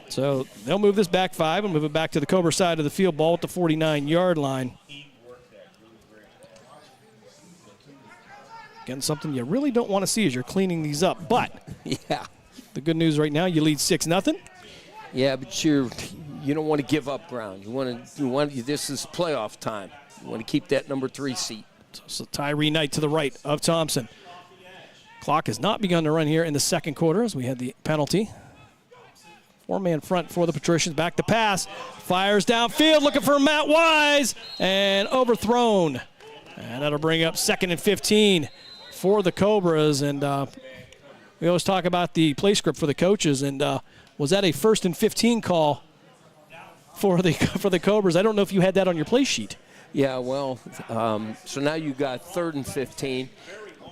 So they'll move this back 5 and move it back to the Cobra side of the field. Ball at the 49-yard line. Again, something you really don't want to see as you're cleaning these up. But the good news right now, you lead 6-0. Yeah, but you don't want to give up ground. This is playoff time. You want to keep that number 3 seat. So Tyree Knight to the right of Thompson. Clock has not begun to run here in the second quarter as we had the penalty. 4-man front for the Patricians. Back to pass. Fires downfield looking for Matt Wise. And overthrown. And that'll bring up 2nd and 15 for the Cobras. And we always talk about the play script for the coaches. And was that a 1st and 15 call for the Cobras? I don't know if you had that on your play sheet. Yeah, well, so now you got 3rd and 15.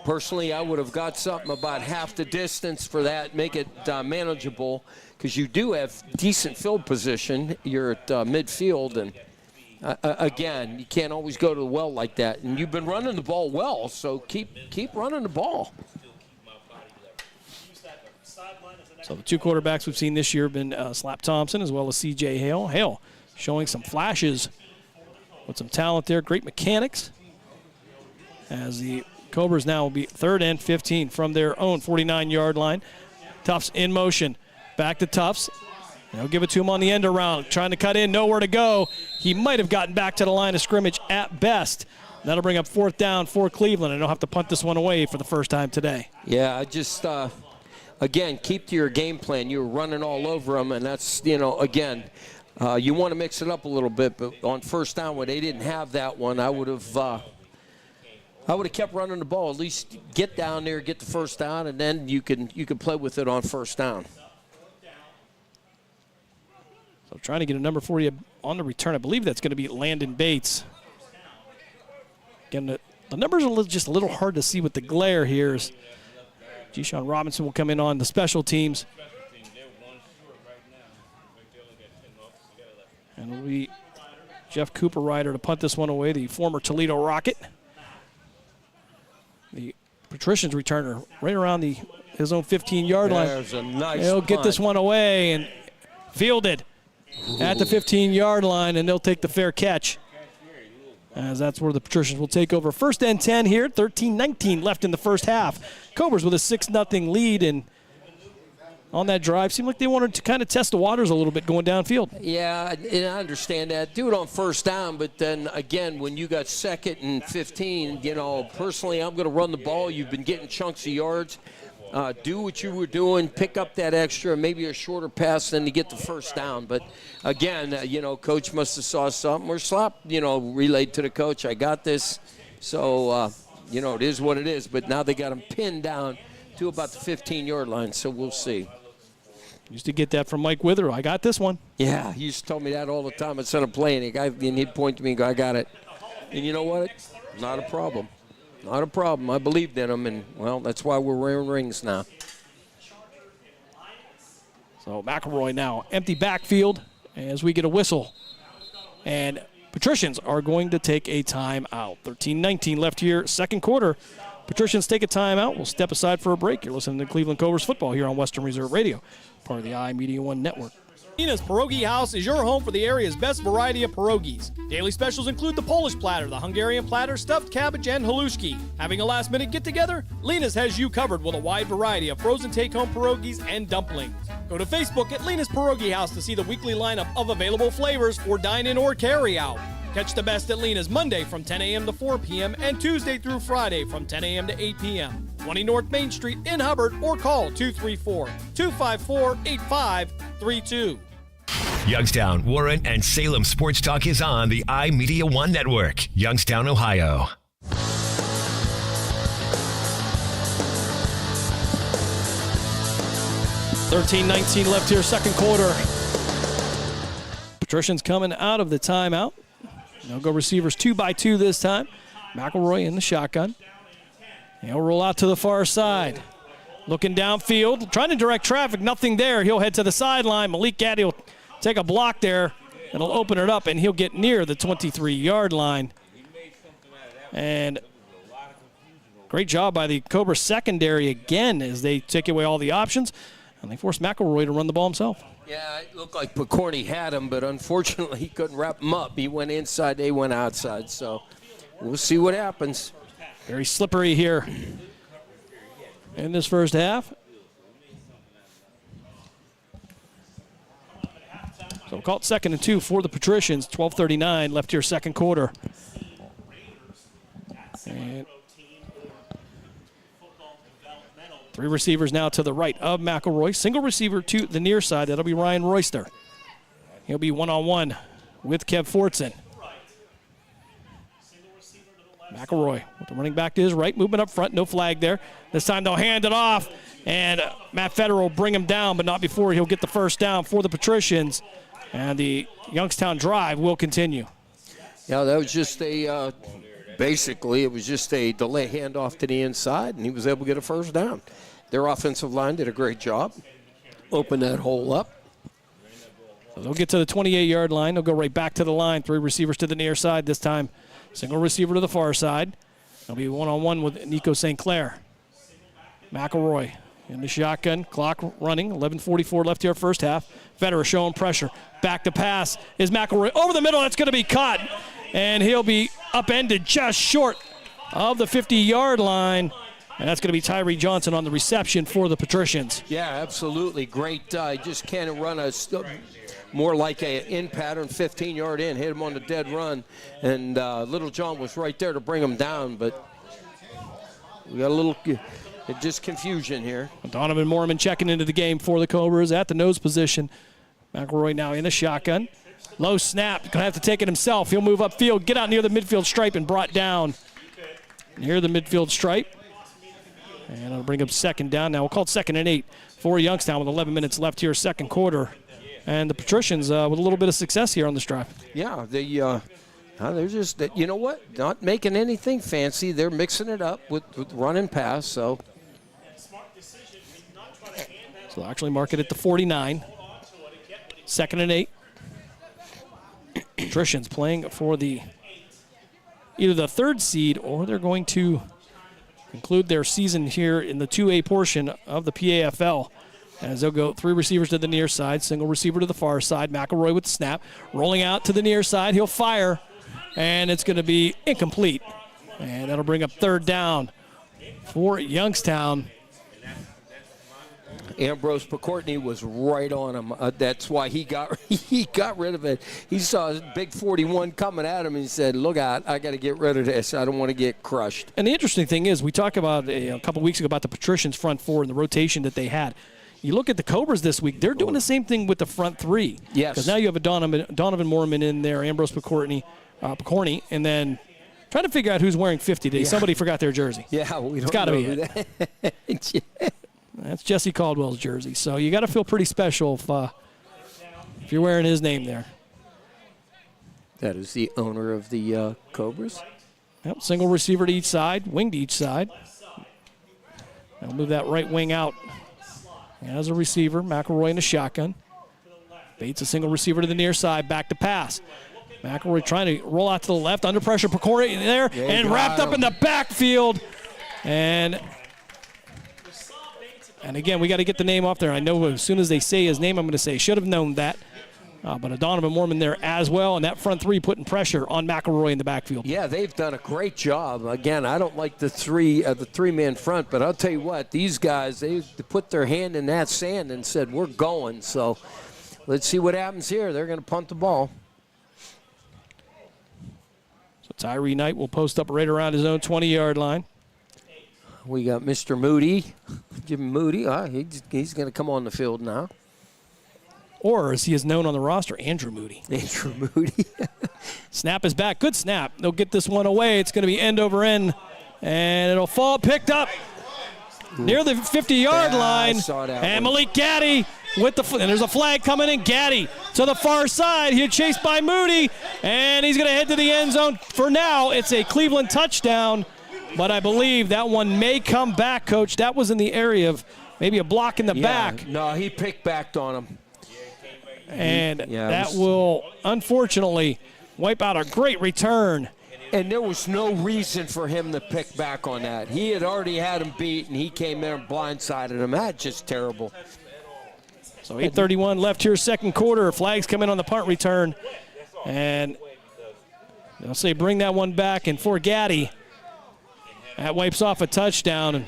Personally, I would have got something about half the distance for that, make it manageable, because you do have decent field position. You're at midfield, and again, you can't always go to the well like that. And you've been running the ball well, so keep running the ball. So the 2 quarterbacks we've seen this year have been Slap Thompson as well as C.J. Hale. Hale showing some flashes with some talent there, great mechanics. As the Cobras now will be 3rd and 15 from their own 49-yard line. Tufts in motion. Back to Tufts. They'll give it to him on the end around. Trying to cut in, nowhere to go. He might have gotten back to the line of scrimmage at best. That'll bring up 4th down for Cleveland, and they'll have to punt this one away for the first time today. Yeah, I just, again, keep to your game plan. You were running all over them, and that's, again, you want to mix it up a little bit, but on 1st down when they didn't have that one, I would have kept running the ball. At least get down there, get the 1st down, and then you can play with it on 1st down. So trying to get a number 40 on the return. I believe that's going to be Landon Bates. Again, the numbers are just a little hard to see with the glare here. G-Sean Robinson will come in on the special teams. And it'll be Jeff Cooper Ryder to punt this one away, the former Toledo Rocket. The Patricians returner right around his own 15-yard line. There's a nice They'll punt. get this one away and fielded at the 15-yard line, and they'll take the fair catch, as that's where the Patricians will take over. 1st and 10 here, 13-19 left in the first half. Cobras with a 6-0 lead, and on that drive, seemed like they wanted to kind of test the waters a little bit going downfield. Yeah, and I understand that. Do it on 1st down, but then, again, when you got 2nd and 15, personally, I'm going to run the ball. You've been getting chunks of yards. Do what you were doing, pick up that extra, maybe a shorter pass than to get the 1st down. But, again, coach must have saw something or slop, relayed to the coach, I got this. So, it is what it is. But now they got him pinned down to about the 15-yard line, so we'll see. Used to get that from Mike Wither. I got this one. Yeah, he used to tell me that all the time instead of playing. And he'd point to me and go, I got it. And you know what? Not a problem. Not a problem. I believed in him, and, well, that's why we're wearing rings now. So McElroy now empty backfield as we get a whistle. And Patricians are going to take a timeout. 13-19 left here, 2nd quarter. Patricians take a timeout. We'll step aside for a break. You're listening to Cleveland Cobras football here on Western Reserve Radio, part of the iMedia One Network. Nina's Pierogi House is your home for the area's best variety of pierogies. Daily specials include the Polish platter, the Hungarian platter, stuffed cabbage, and halushki. Having a last-minute get-together? Lena's has you covered with a wide variety of frozen take-home pierogies and dumplings. Go to Facebook at Lena's Pierogi House to see the weekly lineup of available flavors for dine-in or carry-out. Catch the best at Lena's Monday from 10 a.m. to 4 p.m. and Tuesday through Friday from 10 a.m. to 8 p.m. 20 North Main Street in Hubbard, or call 234-254-8532. Youngstown, Warren, and Salem Sports Talk is on the iMedia One Network, Youngstown, Ohio. $13-19 left here, 2nd quarter. Patricians coming out of the timeout. They'll go receivers 2-by-2 this time. McElroy in the shotgun. He'll roll out to the far side. Looking downfield, trying to direct traffic, nothing there. He'll head to the sideline. Malik Gaddy will take a block there. It'll open it up, and he'll get near the 23-yard line. And great job by the Cobra secondary again as they take away all the options, and they force McElroy to run the ball himself. Yeah, it looked like Picorni had him, but unfortunately he couldn't wrap him up. He went inside, they went outside, so we'll see what happens. Very slippery here in this first half. So we'll call it 2nd and 2 for the Patricians. 12:39 left here, 2nd quarter. And 3 receivers now to the right of McElroy. Single receiver to the near side. That'll be Ryan Royster. He'll be one-on-one with Kev Fortson. McElroy with the running back to his right. Movement up front. No flag there. This time they'll hand it off. And Matt Federer will bring him down, but not before he'll get the 1st down for the Patricians. And the Youngstown drive will continue. Yeah, that was just a basically it was just a delay handoff to the inside, and he was able to get a 1st down. Their offensive line did a great job. Open that hole up. So they'll get to the 28-yard line. They'll go right back to the line. 3 receivers to the near side this time. Single receiver to the far side. They'll be one-on-one with Nico St. Clair. McElroy in the shotgun. Clock running. 11:44 left here first half. Federer showing pressure. Back to pass is McElroy. Over the middle. That's going to be caught. And he'll be upended just short of the 50-yard line. And that's going to be Tyree Johnson on the reception for the Patricians. Yeah, absolutely. Great. Just can't run more like a in pattern, 15-yard in, hit him on the dead run. And Little John was right there to bring him down, but we got a little just confusion here. Donovan Mormon checking into the game for the Cobras at the nose position. McElroy now in a shotgun. Low snap, going to have to take it himself. He'll move upfield, get out near the midfield stripe and brought down near the midfield stripe. And I'll bring up second down now. We'll call it 2nd and 8 for Youngstown with 11 minutes left here, second quarter. And the Patricians with a little bit of success here on this drive. Yeah, they're just, you know what, not making anything fancy. They're mixing it up with run and pass, so. So actually mark it at the 49. 2nd and 8. Patricians playing for either the 3rd seed or they're going to conclude their season here in the 2A portion of the PAFL. As they'll go 3 receivers to the near side, single receiver to the far side. McElroy with the snap, rolling out to the near side. He'll fire, and it's going to be incomplete. And that'll bring up 3rd down for Youngstown. Ambrose Picourtney was right on him. That's why he got rid of it. He saw his big 41 coming at him and he said, look out, I got to get rid of this. I don't want to get crushed. And the interesting thing is we talked about a couple weeks ago about the Patricians front 4 and the rotation that they had. You look at the Cobras this week, they're doing the same thing with the front 3. Yes. Because now you have a Donovan Mormon in there, Ambrose Picourtney, and then trying to figure out who's wearing 50 today. Yeah. Somebody forgot their jersey. Yeah, we don't it's got to be it. Yeah. That's Jesse Caldwell's jersey. So you got to feel pretty special if you're wearing his name there. That is the owner of the Cobras. Yep, single receiver to each side, wing to each side. I'll move that right wing out. As a receiver, McElroy in a shotgun. Bates a single receiver to the near side, back to pass. McElroy trying to roll out to the left, under pressure, Picourtney there, and wrapped up in the backfield. And again, we got to get the name off there. I know as soon as they say his name, I'm going to say, should have known that. But a Donovan Mormon there as well, and that front 3 putting pressure on McElroy in the backfield. Yeah, they've done a great job. Again, I don't like the three-man front, but I'll tell you what, these guys, they put their hand in that sand and said, we're going. So let's see what happens here. They're going to punt the ball. So Tyree Knight will post up right around his own 20-yard line. We got Mr. Moody. Jim Moody. He's going to come on the field now. Or, as he is known on the roster, Andrew Moody. Andrew Moody. Snap is back. Good snap. They'll get this one away. It's going to be end over end. And it'll fall picked up near the 50-yard line. And Malik Gaddy with and there's a flag coming in. Gaddy to the far side. He's chased by Moody. And he's going to head to the end zone. For now, it's a Cleveland touchdown. But I believe that one may come back, Coach. That was in the area of maybe a block in the back. No, he picked back on him. And that will, unfortunately, wipe out a great return. And there was no reason for him to pick back on that. He had already had him beat, and he came there and blindsided him. That's just terrible. So 8:31 left here, second quarter. Flags come in on the punt return. And they'll say bring that one back. And for Gaddy, that wipes off a touchdown.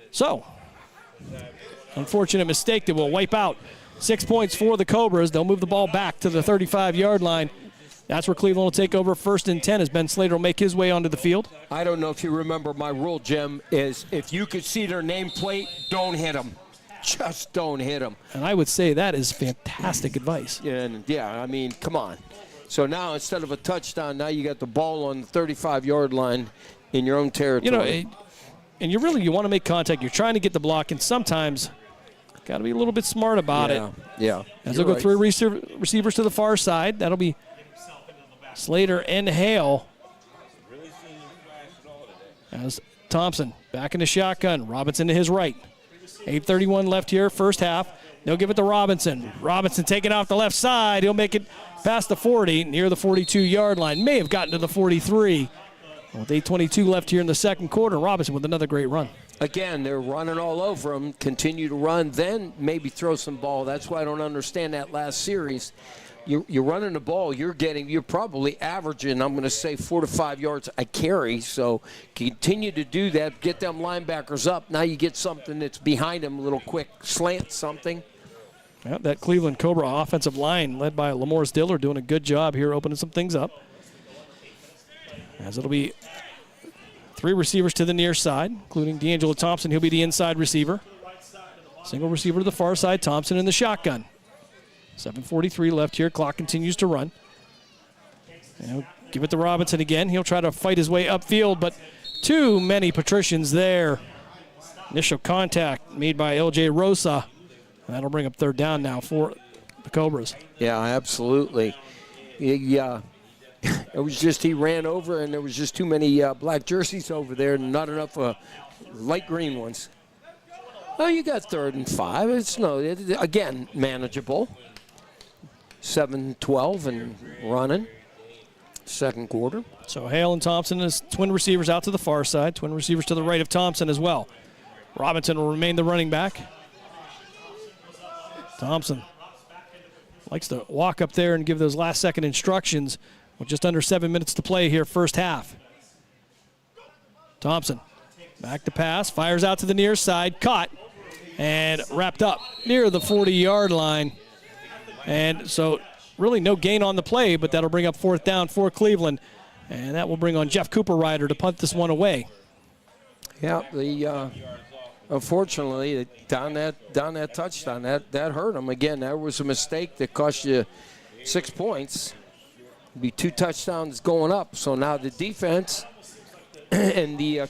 So, unfortunate mistake that will wipe out 6 points for the Cobras. They'll move the ball back to the 35-yard line. That's where Cleveland will take over 1st and 10 as Ben Slater will make his way onto the field. I don't know if you remember my rule, Jim, is if you could see their nameplate, don't hit them. Just don't hit them. And I would say that is fantastic advice. Yeah, I mean, come on. So now instead of a touchdown, now you got the ball on the 35-yard line in your own territory. You know, and you want to make contact. You're trying to get the block, and sometimes got to be a little bit smart about it. Yeah. As they'll go 3 receivers to the far side. That'll be Slater and Hale. As Thompson back in the shotgun. Robinson to his right. 8:31 left here, first half. They'll give it to Robinson. Robinson taking off the left side. He'll make it past the 40, near the 42-yard line. May have gotten to the 43. With 8:22 left here in the second quarter, Robinson with another great run. Again, they're running all over him. Continue to run, then maybe throw some ball. That's why I don't understand that last series. you're running the ball, you're probably averaging, I'm going to say, 4 to 5 yards a carry. So continue to do that, get them linebackers up. Now you get something that's behind them, a little quick slant, something. Yeah, that Cleveland Cobra offensive line led by Lamorris Diller doing a good job here opening some things up. As it'll be 3 receivers to the near side, including D'Angelo Thompson. He'll be the inside receiver. Single receiver to the far side, Thompson in the shotgun. 7:43 left here. Clock continues to run. And he'll give it to Robinson again. He'll try to fight his way upfield, but too many Patricians there. Initial contact made by L.J. Rosa. And that'll bring up 3rd down now for the Cobras. Yeah, absolutely. It was just he ran over, and there was just too many black jerseys over there, and not enough light green ones. Oh, you got 3rd and 5. It's again, manageable. 7-12 and running. Second quarter. So Hale and Thompson as twin receivers out to the far side. Twin receivers to the right of Thompson as well. Robinson will remain the running back. Thompson likes to walk up there and give those last-second instructions with just under 7 minutes to play here, first half. Thompson back to pass, fires out to the near side, caught, and wrapped up near the 40-yard line. And so really no gain on the play, but that'll bring up 4th down for Cleveland. And that will bring on Jeff Cooper Ryder to punt this one away. Yeah, unfortunately, down that touchdown, that hurt him. Again, that was a mistake that cost you 6 points. It'll be 2 touchdowns going up. So now the defense and the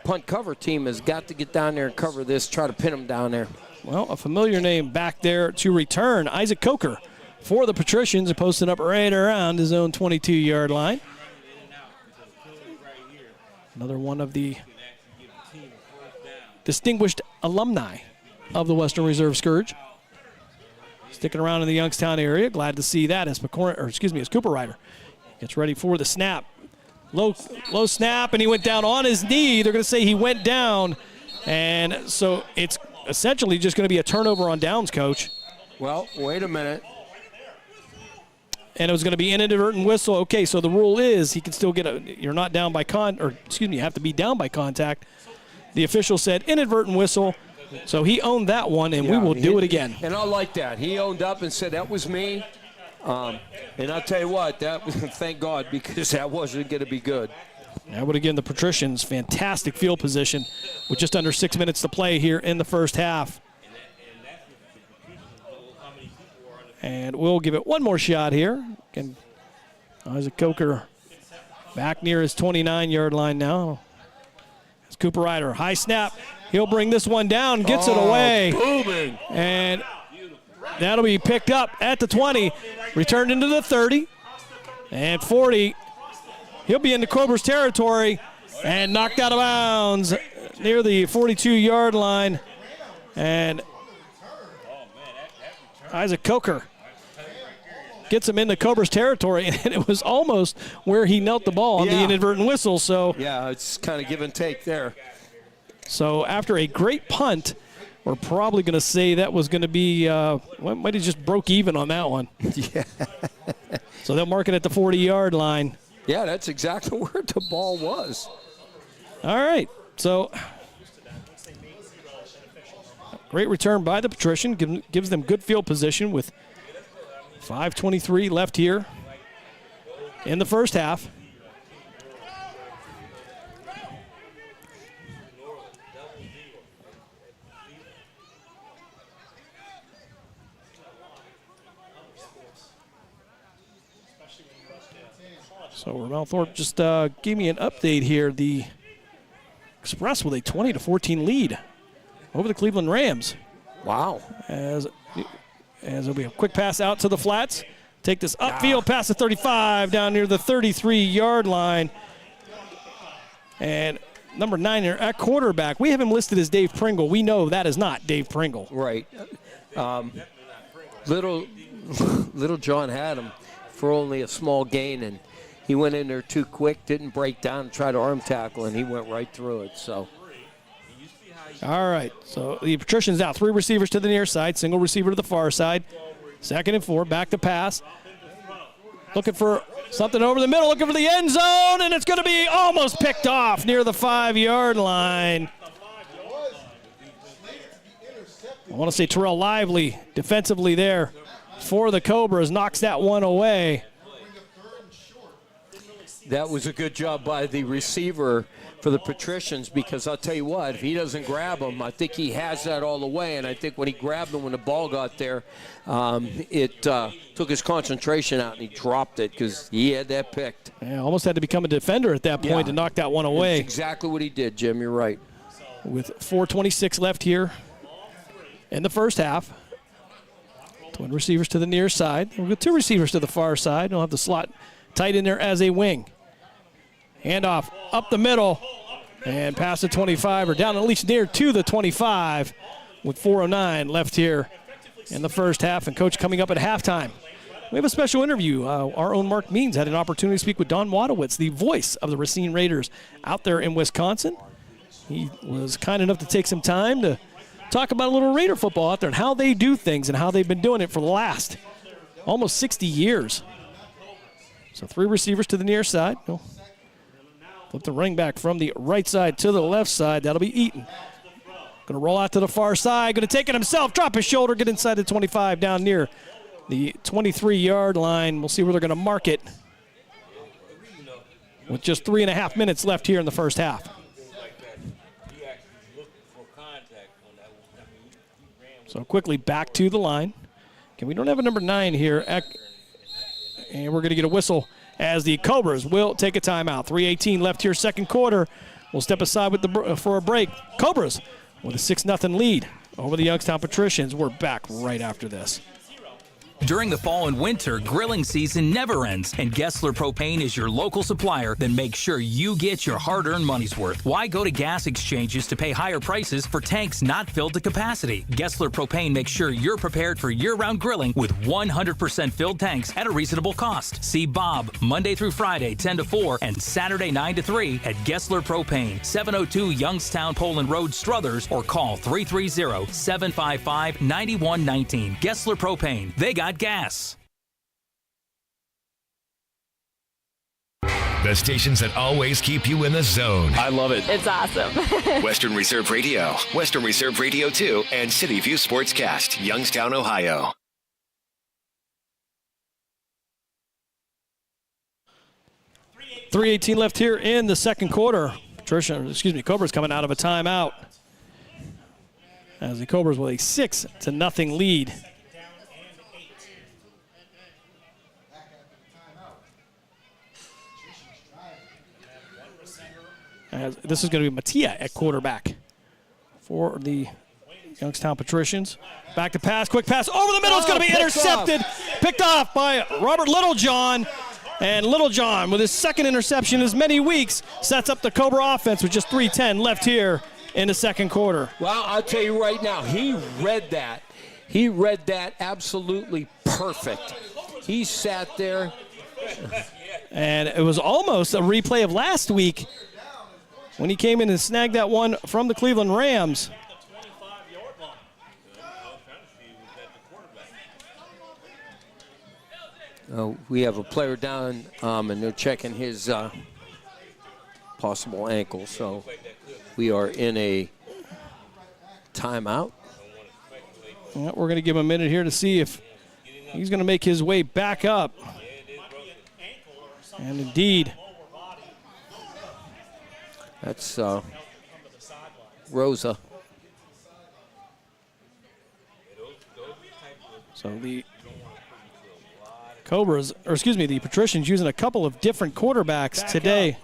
punt cover team has got to get down there and cover this, try to pin them down there. Well, a familiar name back there to return, Isaac Coker for the Patricians, posted up right around his own 22-yard line. Another one of the distinguished alumni of the Western Reserve Scourge. Sticking around in the Youngstown area. Glad to see that as Cooper Ryder gets ready for the snap. Low snap, and he went down on his knee. They're going to say he went down, and so it's essentially just going to be a turnover on downs, Coach. Well, wait a minute. And it was going to be an inadvertent whistle. Okay, so the rule is he can still get you're not down by you have to be down by contact. The official said inadvertent whistle, so he owned that one, and we will do it again. And I like that. He owned up and said, that was me. And I'll tell you what, that was, thank God, because that wasn't going to be good. Now, but again, the Patricians, fantastic field position with just under 6 minutes to play here in the first half. And we'll give it one more shot here. Again, Isaac Coker back near his 29-yard line now. It's Cooper Ryder, high snap. He'll bring this one down, gets it away. Booming. And that'll be picked up at the 20, returned into the 30, and 40. He'll be into Cobras territory and knocked out of bounds near the 42-yard line. And Isaac Coker gets him into Cobras territory, and it was almost where he knelt the ball on the inadvertent whistle. So yeah, it's kind of give and take there. So after a great punt, we're probably going to say that was going to be, might have just broke even on that one. Yeah. So they'll mark it at the 40-yard line. Yeah, that's exactly where the ball was. All right. So great return by the Patrician. Gives them good field position with 5:23 left here in the first half. So Ramel Thorpe just gave me an update here. The Express with a 20-14 lead over the Cleveland Rams. Wow. As there'll be a quick pass out to the flats. Take this upfield past the 35 down near the 33-yard line. And number 9 at quarterback, we have him listed as Dave Pringle. We know that is not Dave Pringle. Right. Little John had him for only a small gain, and he went in there too quick, didn't break down, tried to arm tackle, and he went right through it. So. All right, so the Patricians now 3 receivers to the near side, single receiver to the far side. 2nd and 4, back to pass. Looking for something over the middle, looking for the end zone, and it's going to be almost picked off near the 5-yard line. I want to say Terrell Lively defensively there for the Cobras knocks that one away. That was a good job by the receiver for the Patricians, because I'll tell you what, if he doesn't grab him, I think he has that all the way, and I think when he grabbed him when the ball got there, it took his concentration out and he dropped it because he had that picked. Yeah, almost had to become a defender at that point to knock that one away. That's exactly what he did, Jim. You're right. With 4:26 left here in the first half. Twin receivers to the near side. We've got 2 receivers to the far side. We'll have the slot tight in there as a wing. Handoff up the middle and past the 25, or down at least near to the 25 with 4:09 left here in the first half, and Coach coming up at halftime. We have a special interview. Our own Mark Means had an opportunity to speak with Don Wadowitz, the voice of the Racine Raiders out there in Wisconsin. He was kind enough to take some time to talk about a little Raider football out there and how they do things and how they've been doing it for the last almost 60 years. So 3 receivers to the near side. Flip the ring back from the right side to the left side. That'll be Eaton. Going to roll out to the far side. Going to take it himself. Drop his shoulder. Get inside the 25 down near the 23-yard line. We'll see where they're going to mark it with just 3.5 minutes left here in the first half. So quickly back to the line. Okay, we don't have a number 9 here. And we're going to get a whistle as the Cobras will take a timeout. 3:18 left here, second quarter. We'll step aside with for a break. Cobras with a 6-0 lead over the Youngstown Patricians. We're back right after this. During the fall and winter, grilling season never ends, and Gessler Propane is your local supplier. Then make sure you get your hard-earned money's worth. Why go to gas exchanges to pay higher prices for tanks not filled to capacity? Gessler Propane makes sure you're prepared for year-round grilling with 100% filled tanks at a reasonable cost. See Bob Monday through Friday 10 to 4 and Saturday 9 to 3 at Gessler Propane, 702 Youngstown Poland Road, Struthers, or call 330-755-9119. Gessler Propane. They got gas. The stations that always keep you in the zone. I love it. It's awesome. Western Reserve Radio, Western Reserve Radio 2, and City View Sportscast, Youngstown, Ohio. .318 left here in the second quarter. Cobras coming out of a timeout as the Cobras with a 6-0 lead. This is going to be Mattia at quarterback for the Youngstown Patricians. Back to pass, quick pass over the middle. It's going to be intercepted. Picked off by Robert Littlejohn. And Littlejohn, with his second interception in as many weeks, sets up the Cobra offense with just 3:10 left here in the second quarter. Well, I'll tell you right now, he read that. He read that absolutely perfect. He sat there. And it was almost a replay of last week when he came in and snagged that one from the Cleveland Rams. We have a player down, and they're checking his possible ankle, so we are in a timeout. Well, we're going to give him a minute here to see if he's going to make his way back up. And indeed, that's Rosa. So the Cobras, or excuse me, the Patricians using a couple of different quarterbacks today.